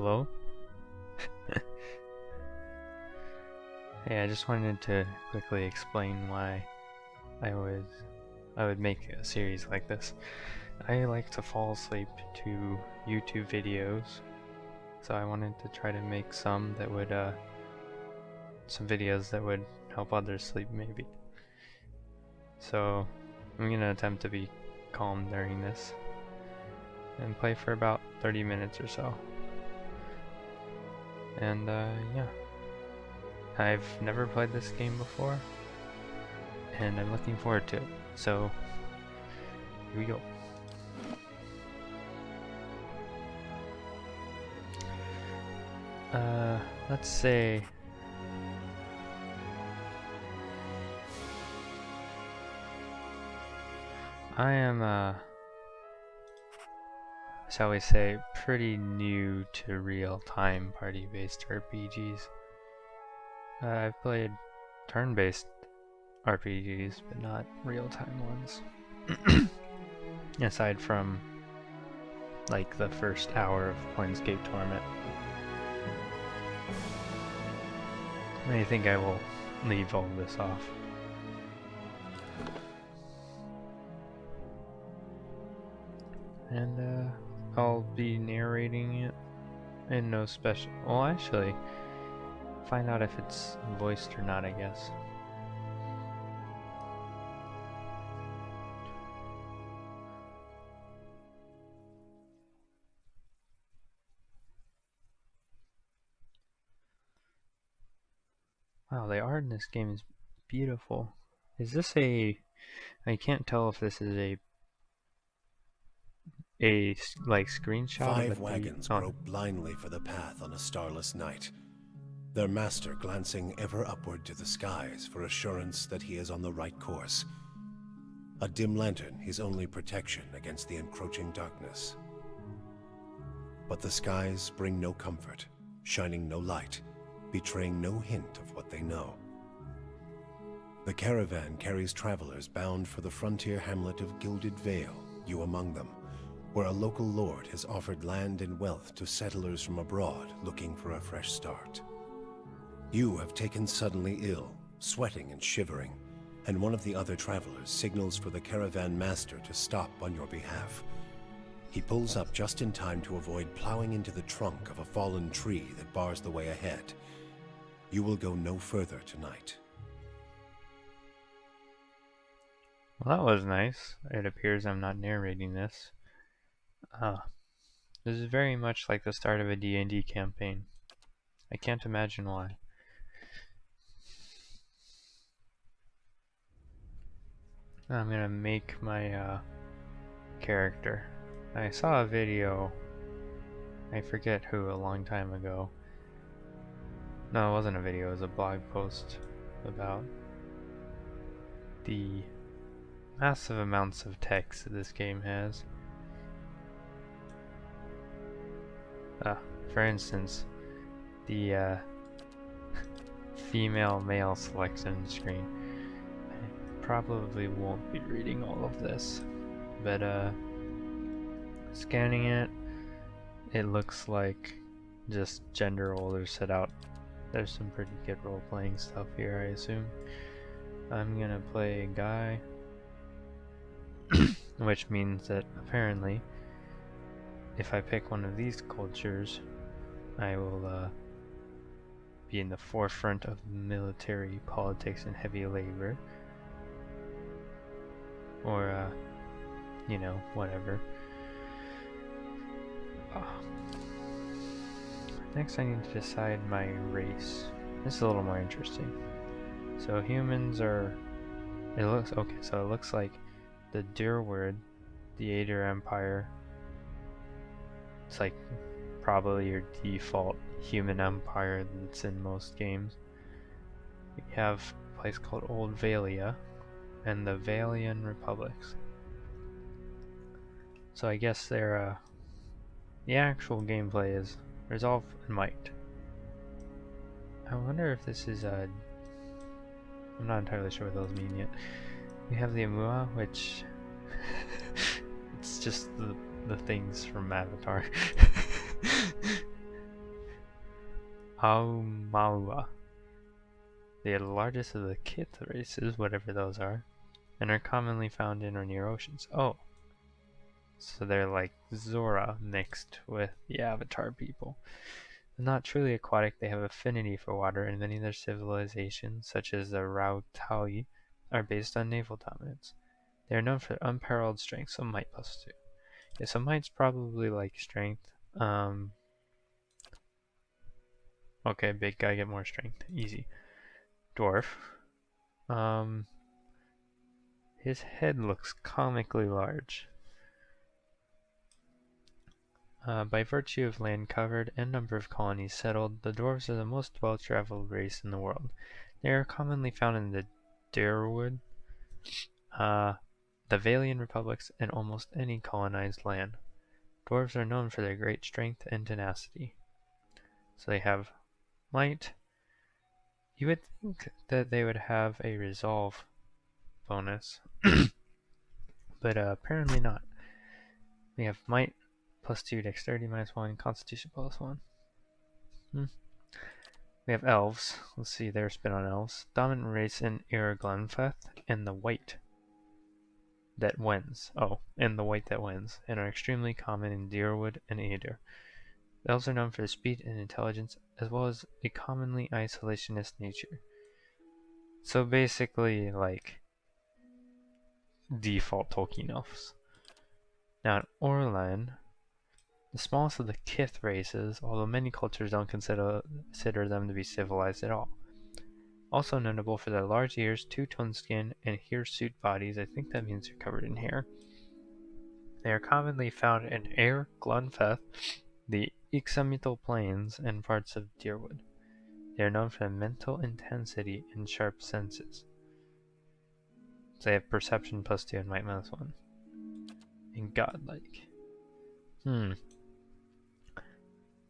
Hello? Hey, I just wanted to quickly explain why I would make a series like this. I like to fall asleep to YouTube videos, so I wanted to try to make some that would some videos that would help others sleep maybe. So I'm gonna attempt to be calm during this and play for about 30 minutes or so. And yeah. I've never played this game before, and I'm looking forward to it. So, here we go. Let's say I am, shall we say, pretty new to real-time party-based RPGs. I've played turn-based RPGs, but not real-time ones. Aside from, like, the first hour of Planescape Torment. I think I will leave all this off. And I'll be narrating it and no special. Well, actually, find out if it's voiced or not, I guess. Wow, the art in this game is beautiful. Is this a... I can't tell if this is a like screenshot of Five wagons grope blindly for the path on a starless night, their master glancing ever upward to the skies for assurance that he is on the right course. A dim lantern his only protection against the encroaching darkness. But the skies bring no comfort, shining no light, betraying no hint of what they know. The caravan carries travelers bound for the frontier hamlet of Gilded Vale, you among them, where a local lord has offered land and wealth to settlers from abroad looking for a fresh start. You have taken suddenly ill, sweating and shivering, and one of the other travelers signals for the caravan master to stop on your behalf. He pulls up just in time to avoid plowing into the trunk of a fallen tree that bars the way ahead. You will go no further tonight. Well, that was nice. It appears I'm not narrating this. This is very much like the start of a D&D campaign. I can't imagine why. I'm gonna make my character. I saw a video, I forget who, a long time ago. No, it wasn't a video, it was a blog post about the massive amounts of text that this game has. For instance, the female-male selection screen. I probably won't be reading all of this, but scanning it, it looks like just gender roles set out. There's some pretty good role-playing stuff here, I assume. I'm gonna play a guy, which means that apparently if I pick one of these cultures, I will be in the forefront of military, politics, and heavy labor. Or, you know, whatever. Next I need to decide my race. This is a little more interesting. So humans are... It looks... Okay, so it looks like the Durward, the Ader Empire. It's like probably your default human empire that's in most games. We have a place called Old Valia and the Valian Republics. So I guess they're the actual gameplay is Resolve and Might. I wonder if this is I'm not entirely sure what those mean yet. We have the Amua, which it's just the things from Avatar. Aumaua. They are the largest of the Kith races, whatever those are, and are commonly found in or near oceans. Oh, so they're like Zora mixed with the Avatar people. They're not truly aquatic, they have affinity for water, and many of their civilizations, such as the Rautaui, are based on naval dominance. They are known for unparalleled strength, so might +2. Yeah, so might's probably like strength. Okay, big guy get more strength. Easy. Dwarf. His head looks comically large. By virtue of land covered and number of colonies settled, the dwarves are the most well-traveled race in the world. They are commonly found in the Darwood, the Valian republics, and almost any colonized land. Dwarves are known for their great strength and tenacity. So they have might. You would think that they would have a resolve bonus, but apparently not. We have might +2, dexterity -1, constitution +1. We have elves. Let's see their spin on elves. Dominant race in Irglenfeth, and the white that wins. Oh, and the white that wins, and are extremely common in Deerwood and Aedir. Elves are known for their speed and intelligence, as well as a commonly isolationist nature. So basically, like, default Tolkien elves. Now in Orlan, the smallest of the Kith races, although many cultures don't consider them to be civilized at all. Also notable for their large ears, two-tone skin, and hirsute bodies. I think that means they're covered in hair. They are commonly found in Air Glunfeth, the Ixamital Plains, and parts of Deerwood. They are known for their mental intensity and sharp senses. So they have perception +2 and might -1. And godlike.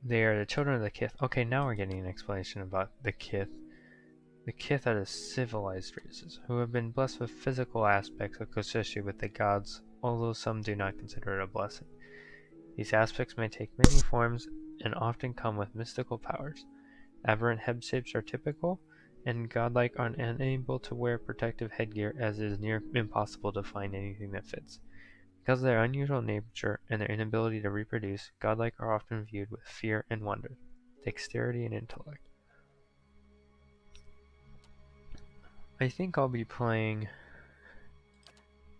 They are the children of the Kith. Okay, now we're getting an explanation about the Kith. The Kith are the civilized races, who have been blessed with physical aspects associated with the gods, although some do not consider it a blessing. These aspects may take many forms and often come with mystical powers. Aberrant head shapes are typical, and godlike are unable to wear protective headgear as it is near impossible to find anything that fits. Because of their unusual nature and their inability to reproduce, godlike are often viewed with fear and wonder, dexterity and intellect. I think I'll be playing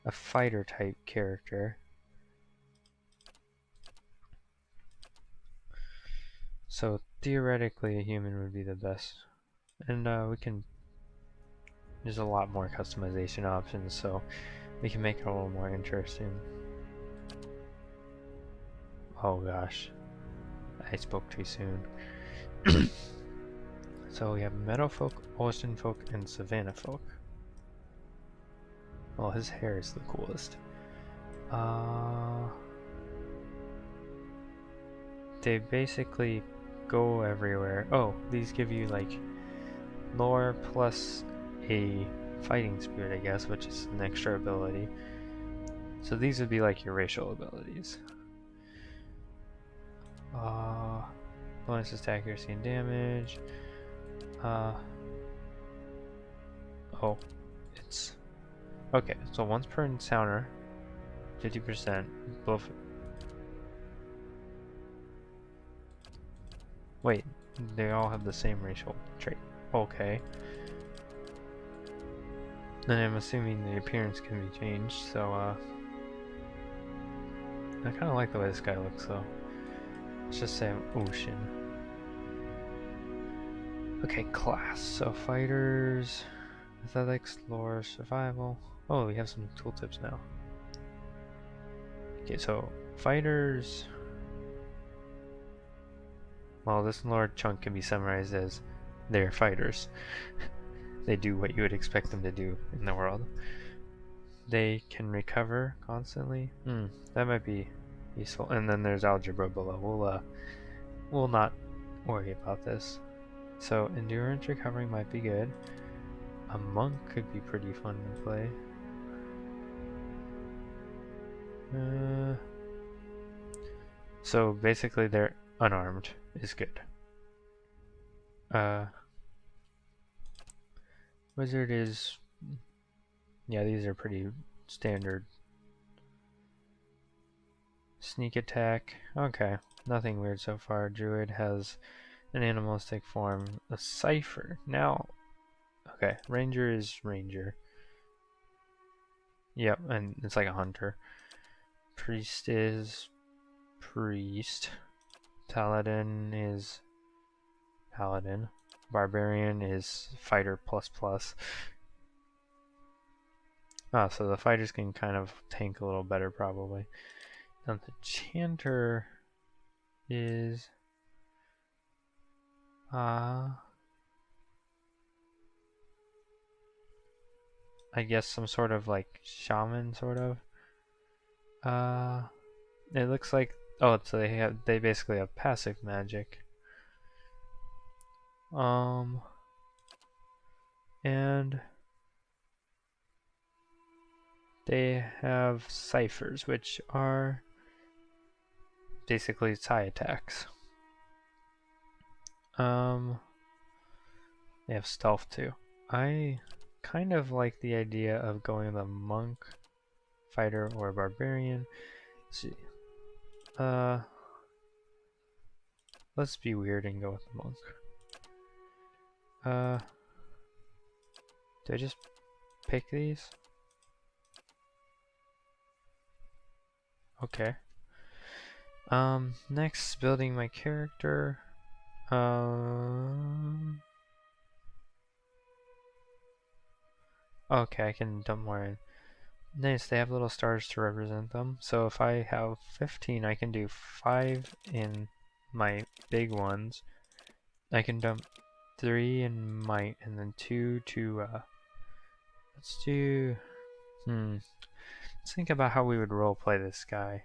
a fighter type character. So theoretically a human would be the best. And there's a lot more customization options, so we can make it a little more interesting. Oh gosh, I spoke too soon. So we have Meadow Folk, Ocean Folk, and Savannah Folk. Well, his hair is the coolest. They basically go everywhere. Oh, these give you like lore plus a fighting spirit, I guess, which is an extra ability. So these would be like your racial abilities. Bonus is accuracy and damage. Oh, it's okay. So once per encounter, 50%. Both. Wait, they all have the same racial trait. Okay. Then I'm assuming the appearance can be changed. So I kind of like the way this guy looks, though. Let's just say ocean. Okay, class. So fighters, athletics, lore, survival. Oh, we have some tooltips now. Okay, so fighters. Well, this lore chunk can be summarized as they're fighters. They do what you would expect them to do in the world. They can recover constantly. That might be useful. And then there's algebra below. We'll not worry about this. So endurance recovering might be good. A monk could be pretty fun to play. So basically they're unarmed is good. Wizard is, yeah, these are pretty standard. Sneak attack, okay, nothing weird so far. Druid has an animalistic form. A cipher, now, okay, ranger is ranger. Yep, and it's like a hunter. Priest is priest. Paladin is paladin. Barbarian is fighter plus plus. Ah, so the fighters can kind of tank a little better probably. Now the chanter is I guess some sort of like shaman sort of. It looks like, oh, so they basically have passive magic. And they have ciphers, which are basically tie attacks. They have stealth too. I kind of like the idea of going the monk, fighter, or barbarian. Let's see. Let's be weird and go with the monk. Do I just pick these? Okay. Next, building my character. Okay, I can dump more in. Nice, they have little stars to represent them. So if I have 15, I can do 5 in my big ones. I can dump 3 in might, and then 2 to, let's do, let's think about how we would roleplay this guy.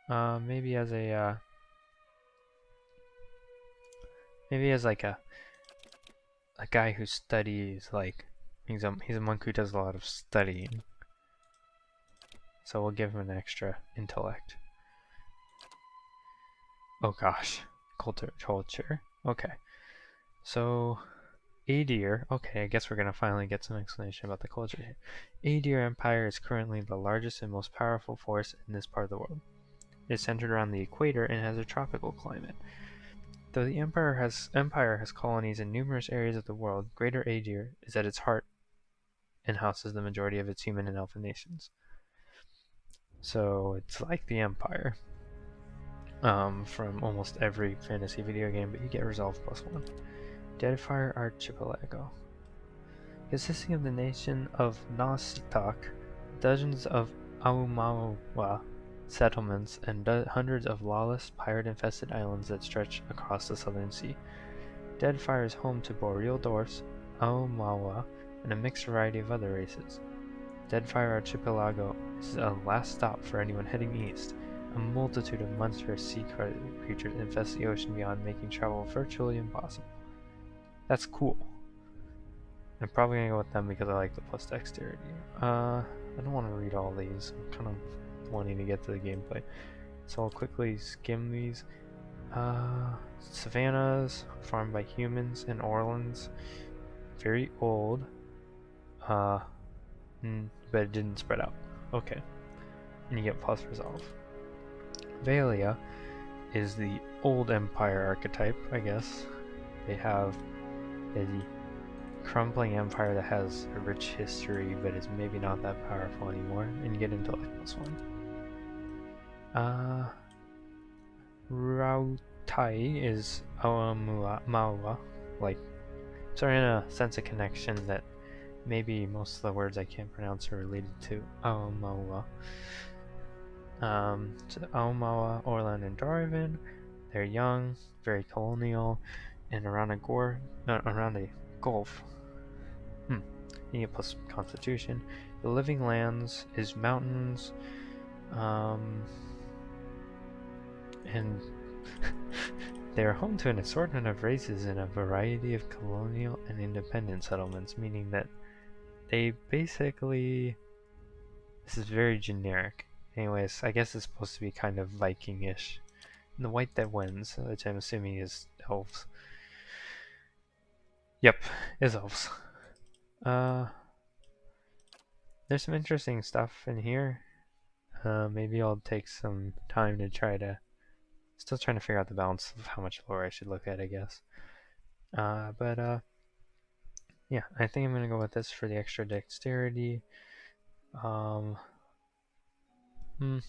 Maybe as a, maybe as like a guy who studies, like, he's a monk who does a lot of studying. So we'll give him an extra intellect. Oh gosh, culture. Okay, so Aedir. Okay, I guess we're gonna finally get some explanation about the culture here. Aedir Empire is currently the largest and most powerful force in this part of the world. It is centered around the equator and has a tropical climate. Though the empire has colonies in numerous areas of the world, Greater Aedir is at its heart and houses the majority of its human and elfin nations. So it's like the Empire. From almost every fantasy video game, but you get Resolve +1. Deadfire Archipelago. Consisting of the nation of Nostoc, dozens of Aumaua settlements, and hundreds of lawless, pirate-infested islands that stretch across the southern sea. Deadfire is home to boreal dwarfs, Aumaua, and a mixed variety of other races. Deadfire Archipelago is a last stop for anyone heading east. A multitude of monstrous sea creatures infest the ocean beyond, making travel virtually impossible. That's cool. I'm probably gonna go with them because I like the plus dexterity. I don't want to read all these. I'm kind of wanting to get to the gameplay. So I'll quickly skim these. Savannas, farmed by humans, and Orlands. Very old. But it didn't spread out. Okay. And you get plus resolve. Valia is the old empire archetype, I guess. They have a crumbling empire that has a rich history, but is maybe not that powerful anymore, and you get intellect +1. Rautai is Aomaua, like, so in a sense of connection that maybe most of the words I can't pronounce are related to Aomaua. So Aomaua, Orlan, and Darwin, they're young, very colonial, and around a gulf. You get plus constitution. The living lands is mountains, and they are home to an assortment of races and a variety of colonial and independent settlements, meaning that they basically, this is very generic. Anyways, I guess it's supposed to be kind of Viking-ish. the white that wins, which I'm assuming is elves. Yep, is elves. There's some interesting stuff in here. Maybe I'll take some time to try to... Still trying to figure out the balance of how much lore I should look at, I guess. Yeah, I think I'm going to go with this for the extra dexterity.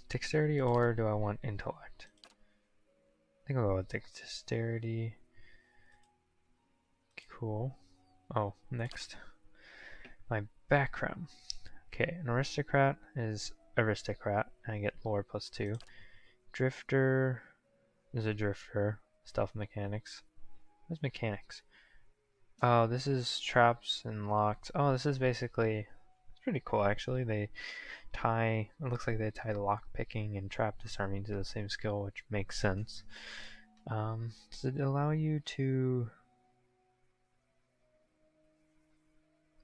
Dexterity, or do I want intellect? I think I'll go with dexterity. Cool. Oh, next. My background. Okay, an aristocrat is aristocrat, and I get lore +2. Drifter is a drifter. Stealth mechanics. What's mechanics? Oh, this is traps and locks. Oh, this is basically... It's pretty cool, actually. They tie... It looks like they tie lock picking and trap disarming to the same skill, which makes sense. Does it allow you to...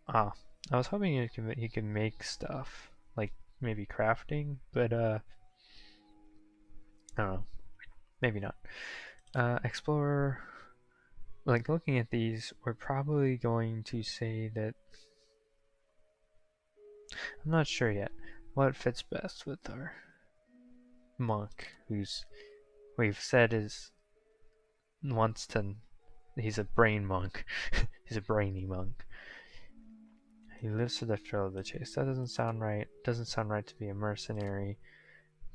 I was hoping you could make stuff, like maybe crafting, but I don't know, maybe not. Explorer, like looking at these, we're probably going to say that, I'm not sure yet, what fits best with our monk, who's, we've said he's a brain monk, he's a brainy monk. He lives for the thrill of the chase. That doesn't sound right. Doesn't sound right to be a mercenary.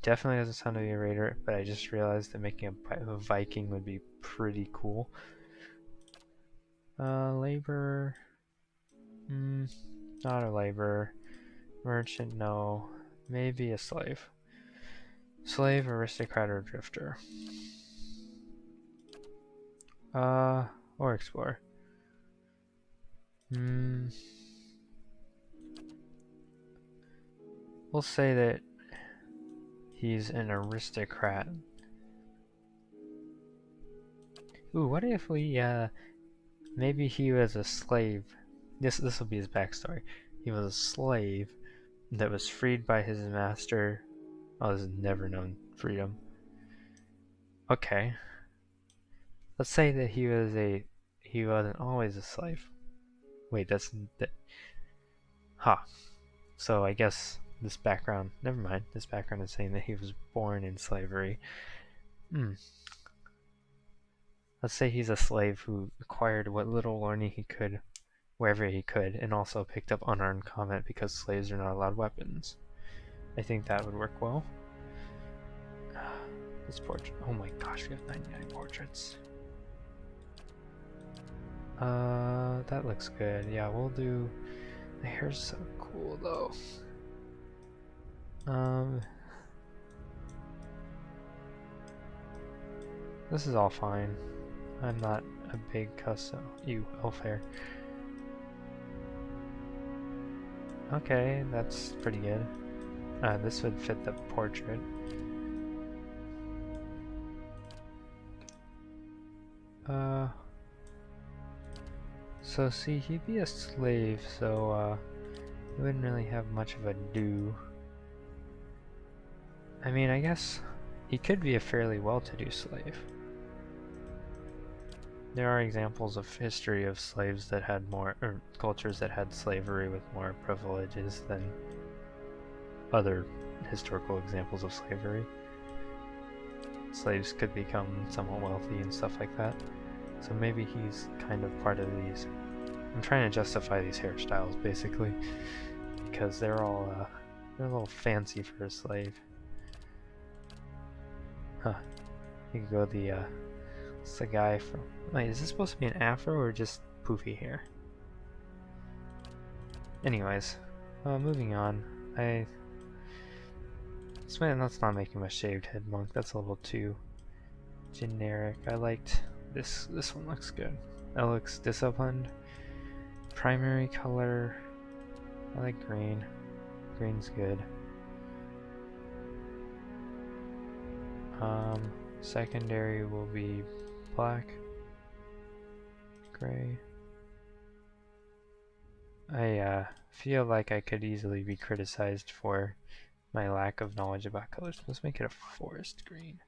Definitely doesn't sound to be a raider, but I just realized that making a Viking would be pretty cool. Labor. Not a labor. Merchant, no. Maybe a slave. Slave, aristocrat, or drifter. Or explorer. We'll say that he's an aristocrat. Ooh, what if we, maybe he was a slave. This will be his backstory. He was a slave that was freed by his master. Oh, this is never known freedom. Okay. Let's say that he wasn't always a slave. Wait, So I guess this background, never mind. This background is saying that he was born in slavery. Let's say he's a slave who acquired what little learning he could wherever he could, and also picked up unarmed combat because slaves are not allowed weapons. I think that would work well. This portrait. Oh my gosh, we have 99 portraits. That looks good. Yeah, we'll do... The hair's so cool though. This is all fine. I'm not a big custom. Elf hair. Okay, that's pretty good. This would fit the portrait. So see, he'd be a slave, so he wouldn't really have much of a do. I mean, I guess he could be a fairly well-to-do slave. There are examples of history of slaves that had more, or cultures that had slavery with more privileges than other historical examples of slavery. Slaves could become somewhat wealthy and stuff like that. So maybe he's kind of part of these. I'm trying to justify these hairstyles basically, because they're all they're a little fancy for a slave. Huh. You could go it's the guy from... Wait, is this supposed to be an afro or just poofy hair? Anyways, moving on. Let's not make him a shaved head monk. That's a little too generic. I liked this. This one looks good. That looks disciplined. Primary color. I like green. Green's good. Secondary will be black, gray. I feel like I could easily be criticized for my lack of knowledge about colors. Let's make it a forest green.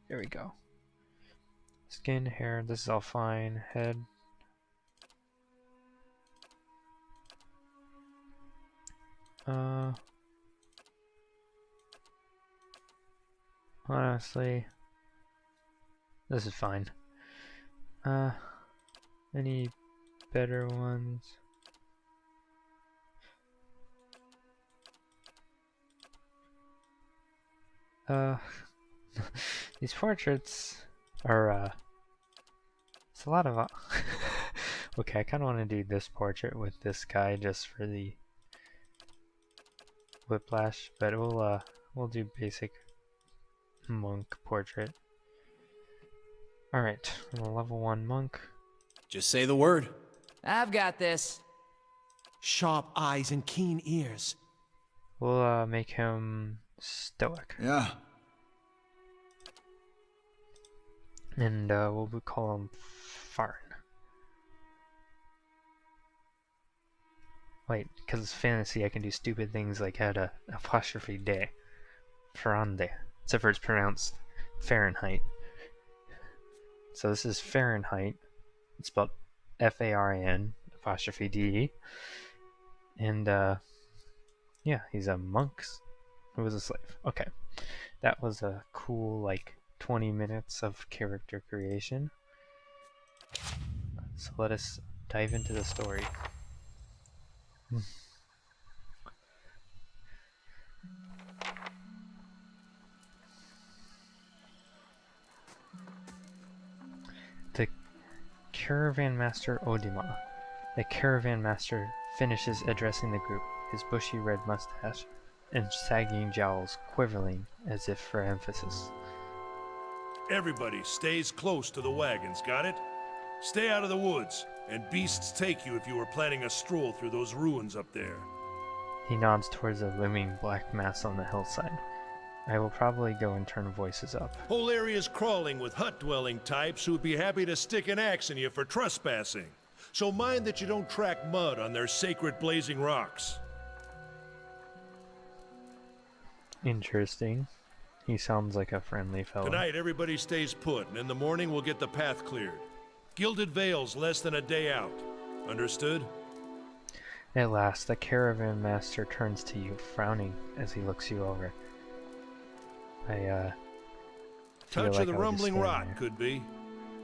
There we go. Skin, hair, this is all fine. Head. Honestly, this is fine. Any better ones? These portraits are, it's a lot of, okay, I kind of want to do this portrait with this guy just for the whiplash, but we'll do basic monk portrait. Alright, level 1 monk. Just say the word. I've got this. Sharp eyes and keen ears. We'll make him stoic. Yeah. And we'll call him Farn. Wait, because it's fantasy, I can do stupid things like add a apostrophe de. Farande. Except for it's pronounced Fahrenheit. So this is Fahrenheit. It's spelled F-A-R-N apostrophe D. And yeah, he's a monk who was a slave. Okay. That was a cool, like, 20 minutes of character creation. So let us dive into the story. The Caravan Master Odima. The Caravan Master finishes addressing the group, his bushy red mustache and sagging jowls quivering as if for emphasis. Everybody stays close to the wagons, got it? Stay out of the woods, and beasts take you if you were planning a stroll through those ruins up there. He nods towards a looming black mass on the hillside. I will probably go and turn voices up. Whole area's crawling with hut-dwelling types who'd be happy to stick an axe in you for trespassing. So mind that you don't track mud on their sacred blazing rocks. Interesting. He sounds like a friendly fellow. Tonight, everybody stays put, and in the morning we'll get the path cleared. Gilded Vale's less than a day out. Understood? At last, the Caravan Master turns to you, frowning as he looks you over. I feel Touch like of the I would just rumbling stand rot, there. could be.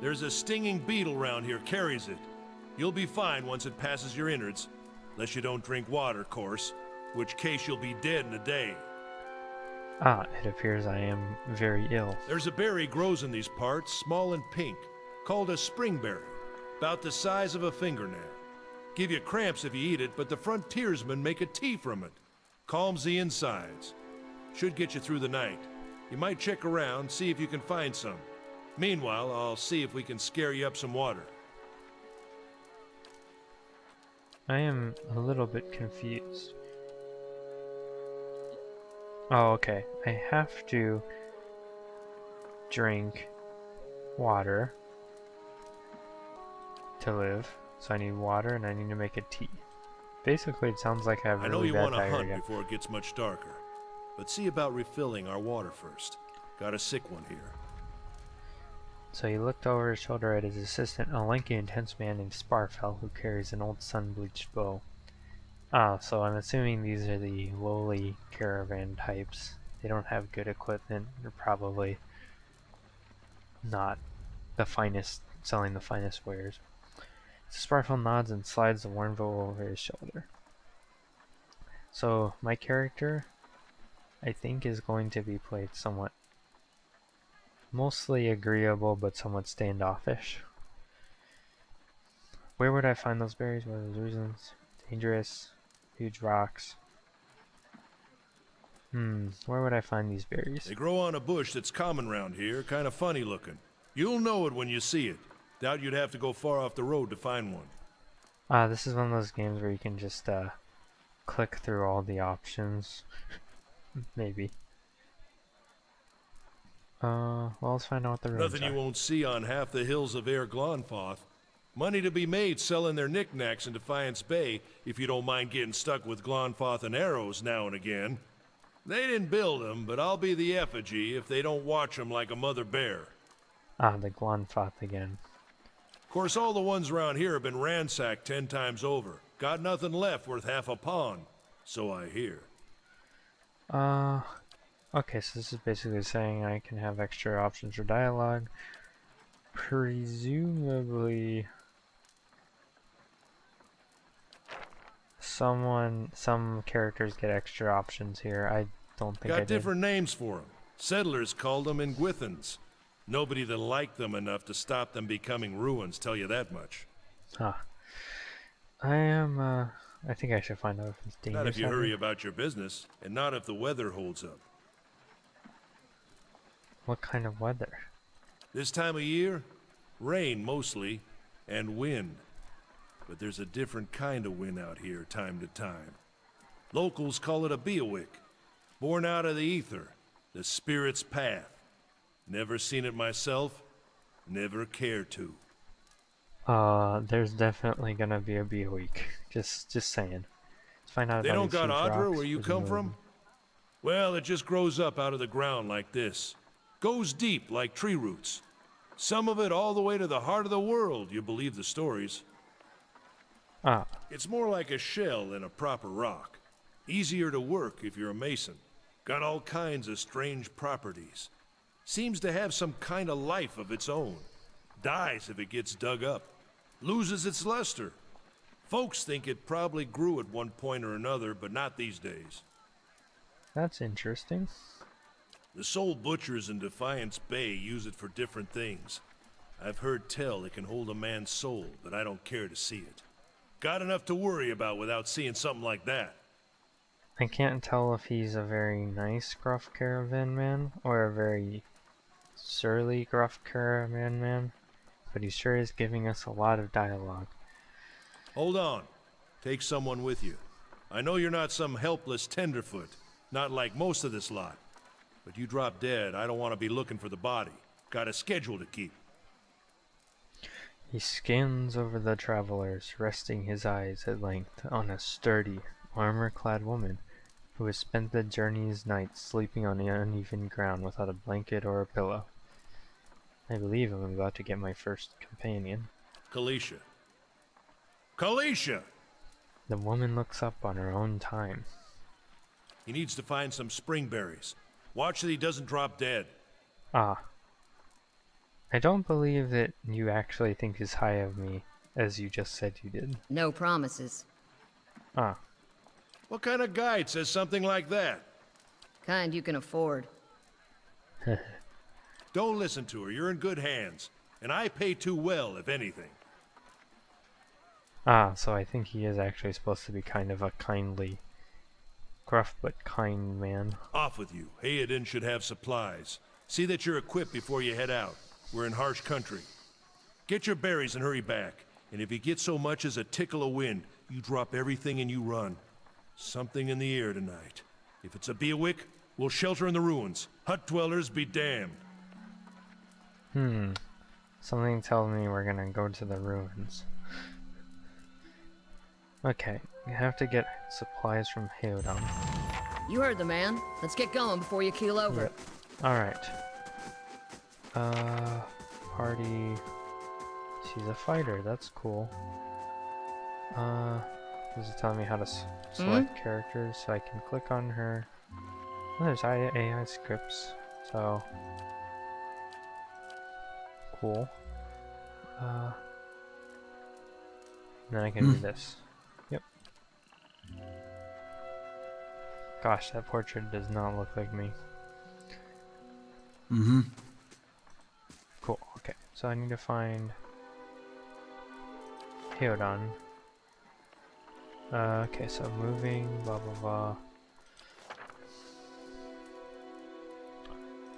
There's a stinging beetle round here, carries it. You'll be fine once it passes your innards. Unless you don't drink water, course. Which case you'll be dead in a day. Ah, it appears I am very ill. There's a berry grows in these parts, small and pink, called a springberry, about the size of a fingernail. Give you cramps if you eat it, but the frontiersmen make a tea from it. Calms the insides. Should get you through the night. You might check around, see if you can find some. Meanwhile, I'll see if we can scare you up some water. I am a little bit confused. Oh, okay. I have to drink water to live. So I need water and I need to make a tea. Basically, it sounds like I have I know really you bad want to hunt diarrhea. before it gets much darker. But see about refilling our water first. Got a sick one here. So he looked over his shoulder at his assistant, a lanky, intense man named Sparfell, who carries an old sun-bleached bow. Ah, so I'm assuming these are the lowly caravan types. They don't have good equipment. They're probably not the finest, selling the finest wares. So Sparfell nods and slides the worn bow over his shoulder. So my character, I think, is going to be played somewhat mostly agreeable but somewhat standoffish. Where would I find those berries? What are those reasons? Dangerous, huge rocks. Where would I find these berries? They grow on a bush that's common round here, kind of funny looking. You'll know it when you see it. Doubt you'd have to go far off the road to find one. This is one of those games where you can just click through all the options. Maybe. Well, let's find out what the ruins Nothing are. you won't see on half the hills of Air Glonfoth. Money to be made selling their knickknacks in Defiance Bay, if you don't mind getting stuck with Glonfoth and arrows now and again. They didn't build 'em, but I'll be the effigy if they don't watch 'em like a mother bear. Ah, the Glanfath again. Of course, all the ones around here have been ransacked 10 times over. Got nothing left worth half a pawn, so I hear. Okay, so this is basically saying I can have extra options for dialogue. Presumably some characters get extra options here. I don't think I Got did. different names for 'em. Settlers called 'em Ingwithans. Nobody that liked them enough to stop them becoming ruins, tell you that much. Huh. I think I should find out if it's dangerous. Not if you out hurry here. about your business, and not if the weather holds up. What kind of weather? This time of year, rain mostly, and wind. But there's a different kind of wind out here time to time. Locals call it a Beowick, born out of the ether, the spirit's path. Never seen it myself, never care to. There's definitely gonna be a week. Just saying. Let's find out They about don't these got huge Adra rocks, where you come from? presumably. Well, it just grows up out of the ground like this. Goes deep like tree roots. Some of it all the way to the heart of the world, you believe the stories. Ah, It's more like a shell than a proper rock. Easier to work if you're a mason. Got all kinds of strange properties. Seems to have some kind of life of its own. Dies if it gets dug up. Loses its luster. Folks think it probably grew at one point or another, but not these days. that's interesting. The soul butchers in Defiance Bay use it for different things. I've heard tell it can hold a man's soul, but I don't care to see it. Got enough to worry about without seeing something like that. I can't tell if he's a very nice gruff caravan man or a very surly gruff caravan man, but he sure is giving us a lot of dialogue. Hold on. Take someone with you. I know you're not some helpless tenderfoot, not like most of this lot. But you drop dead, I don't want to be looking for the body. Got a schedule to keep. He scans over the travelers, resting his eyes at length on a sturdy, armor-clad woman who has spent the journey's night sleeping on the uneven ground without a blanket or a pillow. I believe I'm about to get my first companion. Kalisha. Kalisha! The woman looks up on her own time. He needs to find some springberries. Watch that he doesn't drop dead. Ah. I don't believe that you actually think as high of me as you just said you did. No promises. Ah. What kind of guide says something like that? Kind you can afford. Don't listen to her, you're in good hands. And I pay too well, if anything. Ah, so I think he is actually supposed to be kind of a kindly, gruff but kind man. Off with you. Hayden should have supplies. See that you're equipped before you head out. We're in harsh country. Get your berries and hurry back. And if you get so much as a tickle of wind, you drop everything and you run. Something in the air tonight. If it's a Beowick, we'll shelter in the ruins. Hut dwellers be damned. Something tells me we're gonna go to the ruins. Okay, we have to get supplies from Heodon. You heard the man. Let's get going before you keel over. Yep. Alright. Party. She's a fighter, that's cool. This is telling me how to select characters, so I can click on her. Oh, there's AI scripts, so cool. Then I can do this. Yep. Gosh, that portrait does not look like me. Cool, okay. So I need to find Heodon. Okay, so moving, blah blah blah.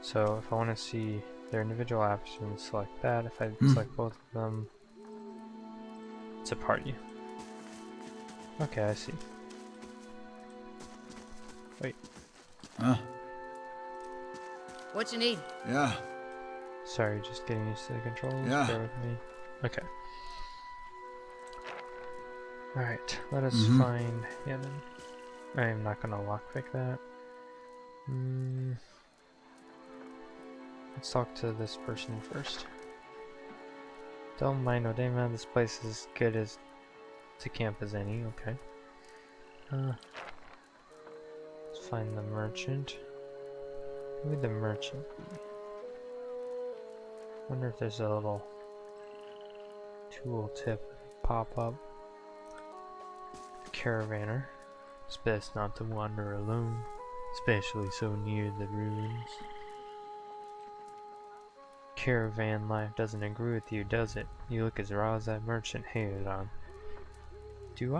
So if I want to see their individual options, select that. If I select both of them, it's a party. Okay, I see. Wait, What you need? Yeah. sorry, just getting used to the controls. Yeah. Bear with me. Okay. Alright, let us find Hammond. I am not gonna lockpick that. Let's talk to this person first. Don't mind Odema, this place is as good as to camp as any, okay. Let's find the merchant. Who would the merchant be? Wonder if there's a little tool tip pop up. The caravaner. It's best not to wander alone, especially so near the ruins. Caravan life doesn't agree with you, does it? You look as raw as that merchant hated on. Do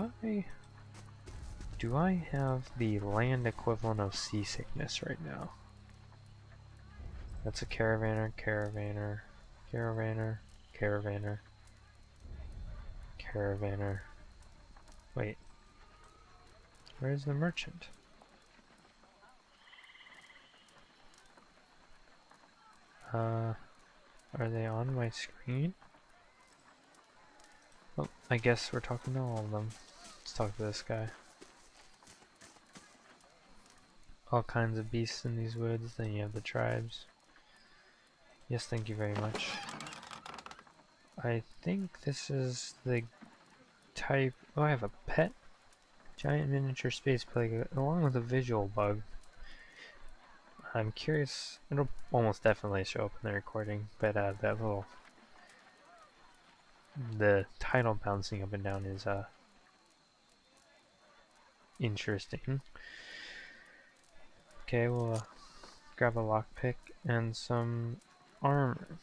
I have the land equivalent of seasickness right now? That's a caravaner, caravaner, caravaner, caravaner, caravaner. Wait. Where's the merchant? Are they on my screen? Well, I guess we're talking to all of them. Let's talk to this guy. All kinds of beasts in these woods, then you have the tribes. Yes, thank you very much. I think this is the type... Oh, I have a pet? Giant miniature space plague, along with a visual bug. I'm curious, it'll almost definitely show up in the recording, but that little... The title bouncing up and down is interesting. Okay, we'll grab a lockpick and some armor.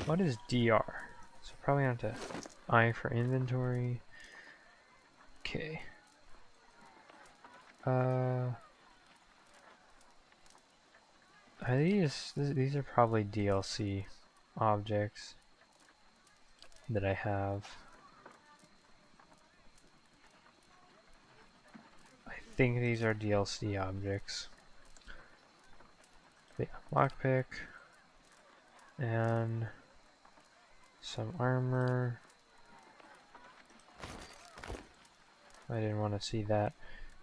What is DR? So probably have to I for inventory. Okay. Are these are probably DLC objects that I have. I think these are DLC objects. Yeah, lockpick and some armor. I didn't want to see that.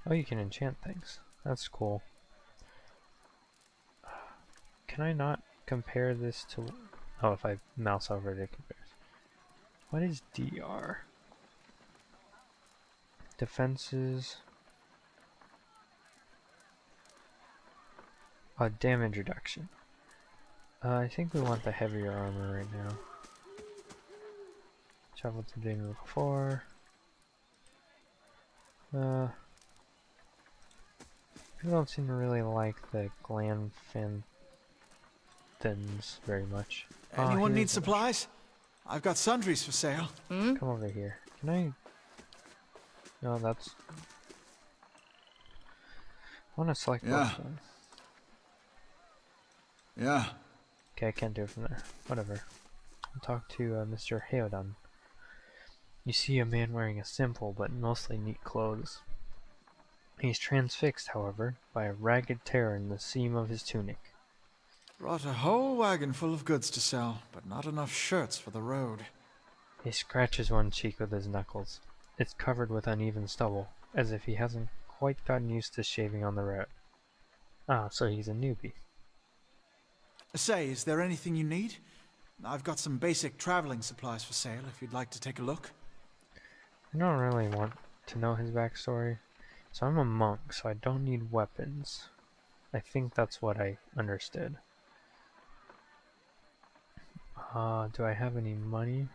Oh, you can enchant things. That's cool. Can I not compare this to... Oh, if I mouse over it, it compares. What is DR? Defenses. Damage reduction. I think we want the heavier armor right now. Travel to Daniel 4. People don't seem to really like the Glanfantins very much. Anyone need supplies? I've got sundries for sale. Come over here. Can I... No, that's... I want to select both one. Yeah. Okay, I can't do it from there. Whatever. I'll talk to Mr. Heodan. You see a man wearing a simple but mostly neat clothes. He's transfixed, however, by a ragged tear in the seam of his tunic. Brought a whole wagon full of goods to sell, but not enough shirts for the road. He scratches one cheek with his knuckles. It's covered with uneven stubble, as if he hasn't quite gotten used to shaving on the road. Ah, so he's a newbie. Say, is there anything you need? I've got some basic traveling supplies for sale if you'd like to take a look. I don't really want to know his backstory. So I'm a monk, so I don't need weapons. I think that's what I understood. Do I have any money?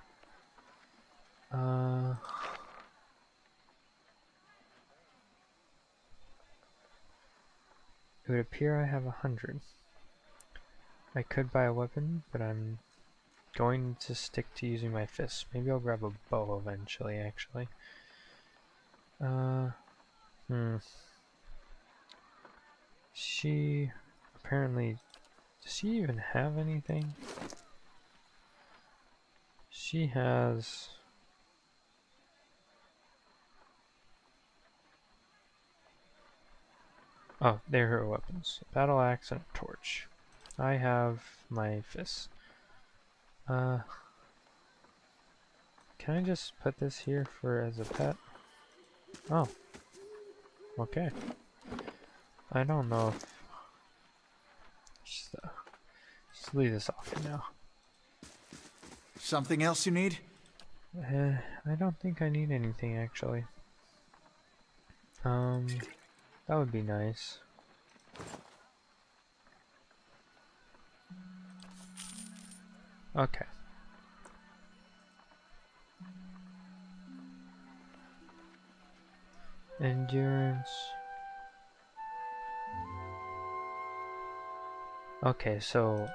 It would appear I have 100. I could buy a weapon, but I'm going to stick to using my fists. Maybe I'll grab a bow eventually, actually. She apparently... Does she even have anything? She has... Oh, there are her weapons. A battle axe and a torch. I have my fists. Can I just put this here for as a pet? Oh. Okay. I don't know if... Just leave this off for now. Something else you need? I don't think I need anything, actually. That would be nice. Okay. Endurance. Okay, so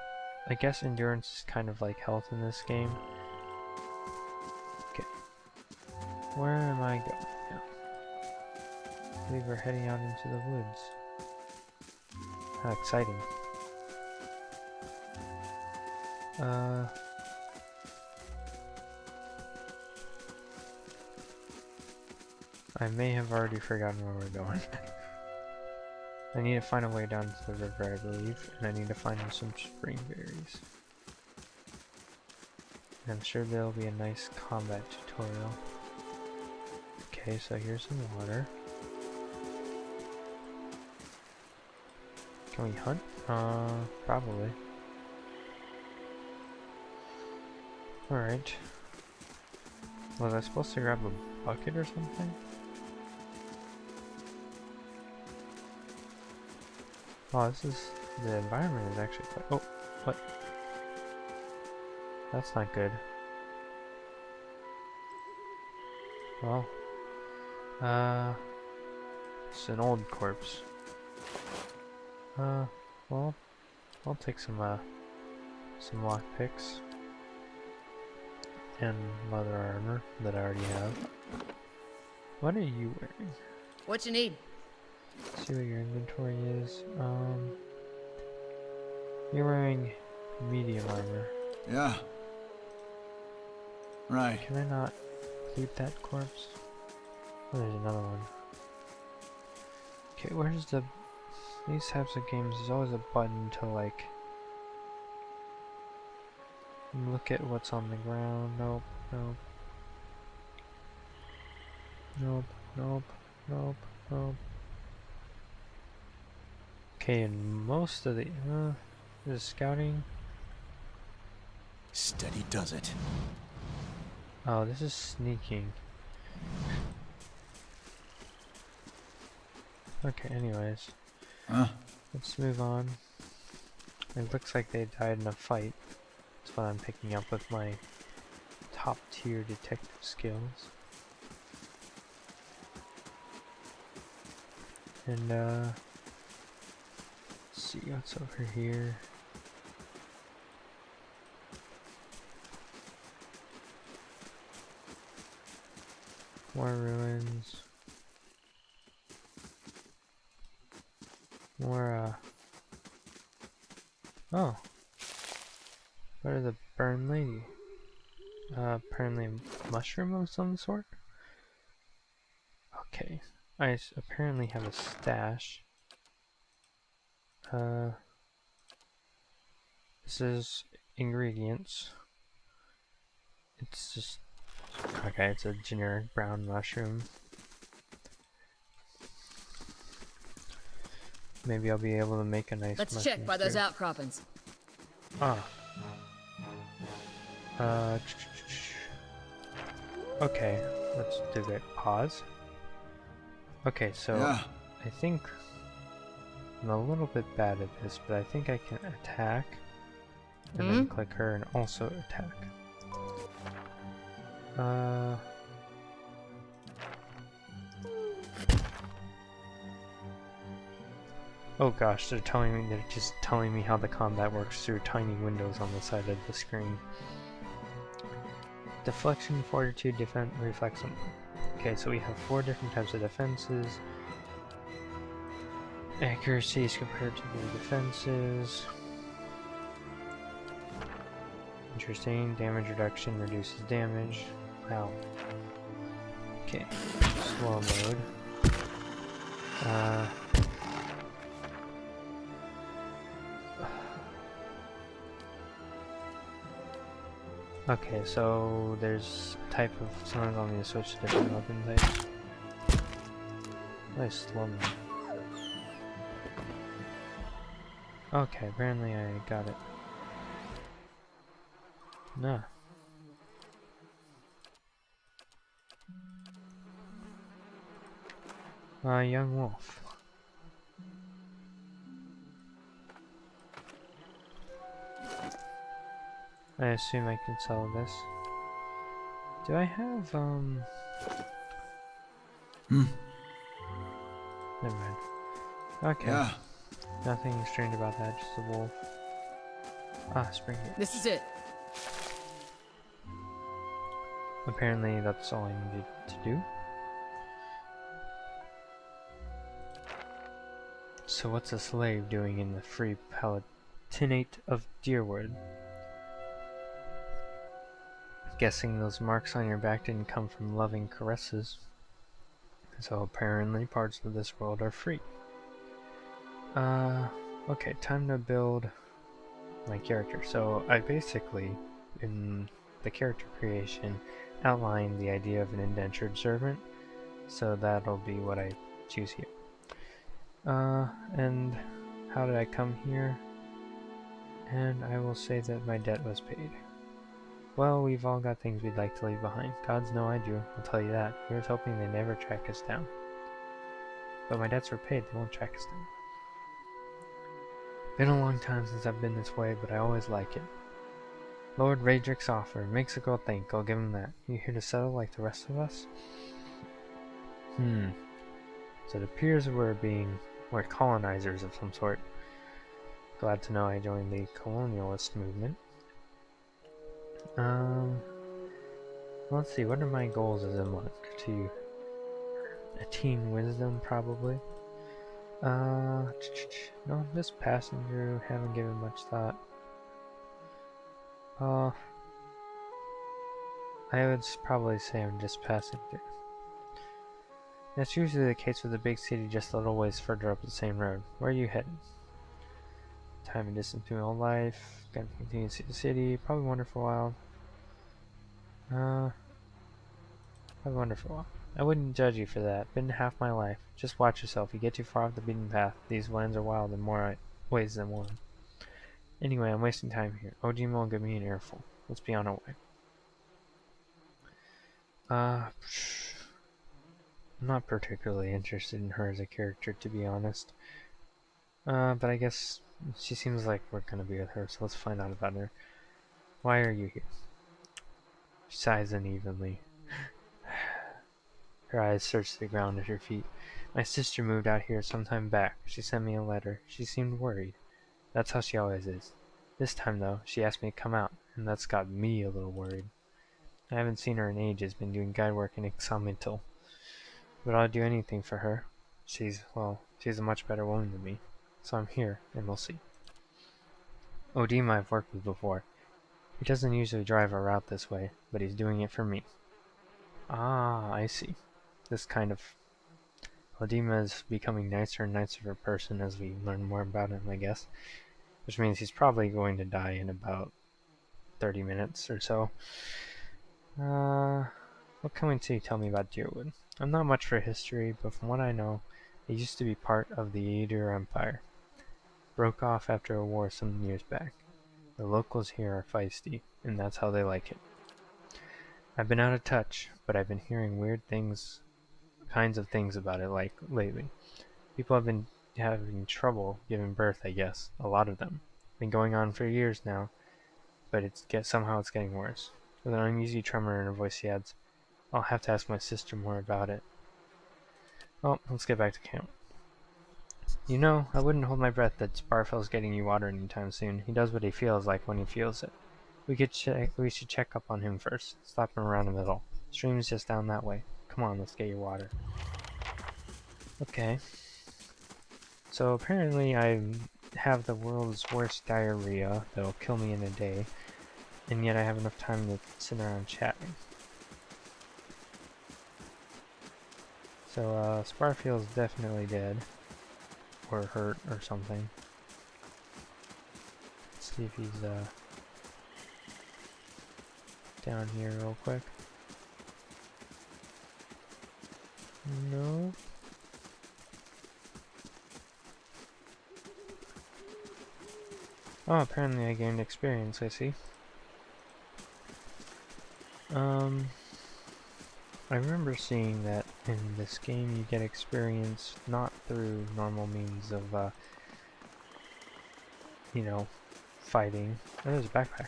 I guess endurance is kind of like health in this game. Okay. Where am I going now? I believe we're heading out into the woods. How exciting. I may have already forgotten where we're going. I need to find a way down to the river, I believe, and I need to find some spring berries. And I'm sure there'll be a nice combat tutorial. Okay, so here's some water. Can we hunt? Probably. Alright. Was I supposed to grab a bucket or something? Oh, the environment is actually quite, oh, what? That's not good. Well, it's an old corpse. Well, I'll take some lockpicks and leather armor that I already have. What are you wearing? What you need? See what your inventory is. You're wearing medium armor. Yeah. Right. Can I not loot that corpse? Oh, there's another one. Okay, where's the... These types of games, there's always a button to, like... look at what's on the ground. Nope, nope. Nope, nope, nope, nope. Okay, and most of the... is scouting... Steady does it. Oh, this is sneaking. Okay, anyways. Let's move on. It looks like they died in a fight. That's what I'm picking up with my top tier detective skills. And let's see what's over here. More ruins. More, oh. What is a burned lady? Apparently a mushroom of some sort? Okay. I apparently have a stash. This is ingredients. It's just... okay, it's a generic brown mushroom. Maybe I'll be able to make a nice Let's mushroom check by those stew. outcroppings. Ah. Okay, let's do that. Pause. Okay, so Yeah. I think I'm a little bit bad at this, but I think I can attack and then click her and also attack. Oh gosh, they're just telling me how the combat works through tiny windows on the side of the screen. Deflection, fortitude, defense, reflex. Okay, so we have 4 different types of defenses. Accuracy is compared to the defenses. Interesting. Damage reduction reduces damage. Wow. Okay. Slow mode. Okay, so there's a type of... someone's on me to switch to different weapon types. Nice slow mo. Okay, apparently I got it. Nah. Young wolf. I assume I can sell this. Do I have, Never mind. Okay. Yeah. Nothing strange about that, just a wolf. Ah, spring gear. This is it. Apparently that's all I needed to do. So what's a slave doing in the free palatinate of Deerwood? Guessing those marks on your back didn't come from loving caresses. So apparently parts of this world are free. Okay, time to build my character. So I basically, in the character creation, outlined the idea of an indentured servant. So that'll be what I choose here. And how did I come here? And I will say that my debt was paid. Well, we've all got things we'd like to leave behind. Gods know I do, I'll tell you that. Here's hoping they never track us down. But my debts were paid, they won't track us down. Been a long time since I've been this way, but I always like it. Lord Raedric's offer makes a girl think, I'll give him that. You here to settle like the rest of us? So it appears we're colonizers of some sort. Glad to know I joined the colonialist movement. Let's see, what are my goals as a monk? To attain wisdom, probably. No, this passenger, haven't given much thought. I would probably say I'm just passing through. That's usually the case with a big city just a little ways further up the same road. Where are you headed? Time and distance to my old life. Gonna continue to see the city. Probably wander for a while. Probably wander for a while. I wouldn't judge you for that. Been half my life. Just watch yourself. You get too far off the beaten path. These lands are wild in more ways than one. Anyway, I'm wasting time here. Ojima will give me an earful. Let's be on our way. I'm not particularly interested in her as a character, to be honest. But I guess she seems like we're gonna be with her, so let's find out about her. Why are you here? She sighs unevenly. Her eyes search the ground at her feet. My sister moved out here some time back. She sent me a letter. She seemed worried. That's how she always is. This time, though, she asked me to come out, and that's got me a little worried. I haven't seen her in ages, been doing guide work in Ixamitil. But I'll do anything for her. She's a much better woman than me. So I'm here, and we'll see. Odima I've worked with before. He doesn't usually drive a route this way, but he's doing it for me. Ah, I see. This kind of... Odima is becoming nicer and nicer of a person as we learn more about him, I guess. Which means he's probably going to die in about 30 minutes or so. What can we tell me about Deerwood? I'm not much for history, but from what I know, it used to be part of the Aedir Empire. Broke off after a war some years back. The locals here are feisty, and that's how they like it. I've been out of touch, but I've been hearing weird kinds of things about it lately. People have been having trouble giving birth, I guess. A lot of them. Been going on for years now, but somehow it's getting worse. With an uneasy tremor in her voice, she adds, I'll have to ask my sister more about it. Well, let's get back to camp. You know, I wouldn't hold my breath that Sparfell's getting you water anytime soon. He does what he feels like when he feels it. We should check up on him first. Stop him around the middle. Stream's just down that way. Come on, let's get your water. Okay. So apparently I have the world's worst diarrhea that'll kill me in a day, and yet I have enough time to sit around chatting. So Sparfield's definitely dead. Or hurt or something. Let's see if he's down here real quick. No. Oh, apparently I gained experience, I see. I remember seeing that in this game you get experience not through normal means of, you know, fighting. Oh, there's a backpack.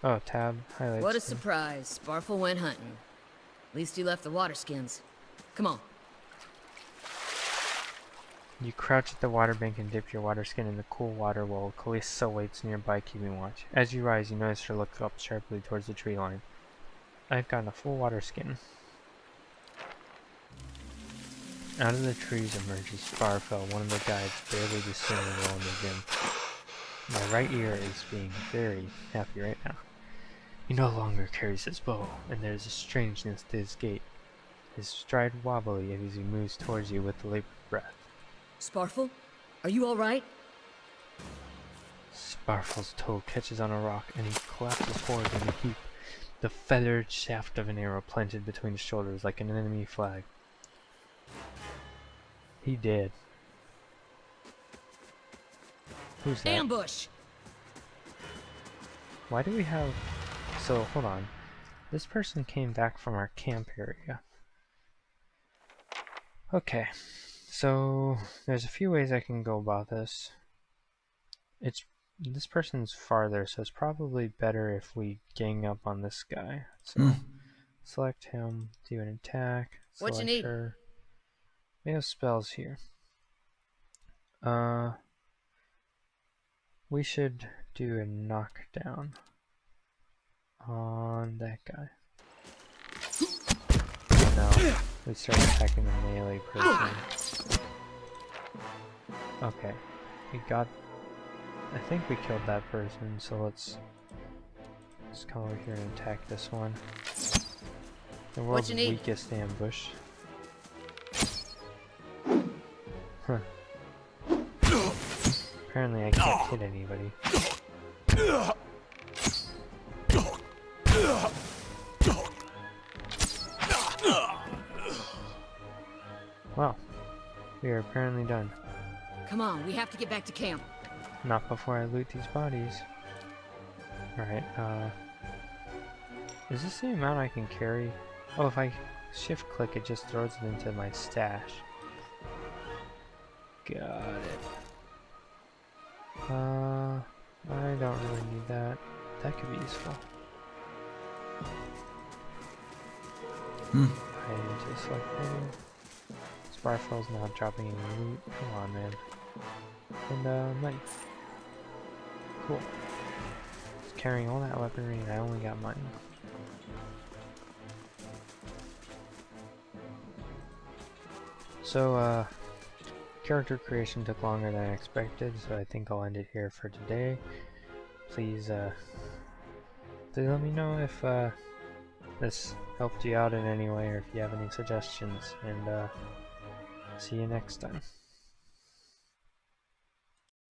Oh, tab, highlights. What a thing. surprise. Sparfle went hunting. At least he left the water skins. Come on. You crouch at the water bank and dip your water skin in the cool water while Calista waits nearby keeping watch. As you rise, you notice her look up sharply towards the tree line. I've gotten a full water skin. Out of the trees emerges Sparfell, one of the guides barely discerning well in the dim. My right ear is being very happy right now. He no longer carries his bow, and there's a strangeness to his gait. His stride wobbly as he moves towards you with a labored breath. Sparfle? Are you alright? Sparfle's toe catches on a rock, and he collapses forward in a heap, the feathered shaft of an arrow planted between his shoulders like an enemy flag. He did. Who's that? Ambush! Why do we have... So, hold on. This person came back from our camp area. Okay. So, there's a few ways I can go about this. This person's farther, so it's probably better if we gang up on this guy. So, select him, do an attack, What you select need? her. We have spells here. We should do a knockdown on that guy. Now, we start attacking the melee person. Okay, we got... I think we killed that person, so let's come over here and attack this one. The world's you need? weakest ambush. Huh. Apparently I can't hit anybody. Well, we are apparently done. Come on, we have to get back to camp. Not before I loot these bodies. Alright, is this the amount I can carry? Oh, if I shift click it just throws it into my stash. Got it. I don't really need that. That could be useful. I need to select menu. Sparfell's not dropping any loot. Come on, man. And, money. Cool. It's carrying all that weaponry and I only got money. So, character creation took longer than I expected, so I think I'll end it here for today. Please let me know if this helped you out in any way or if you have any suggestions, and see you next time.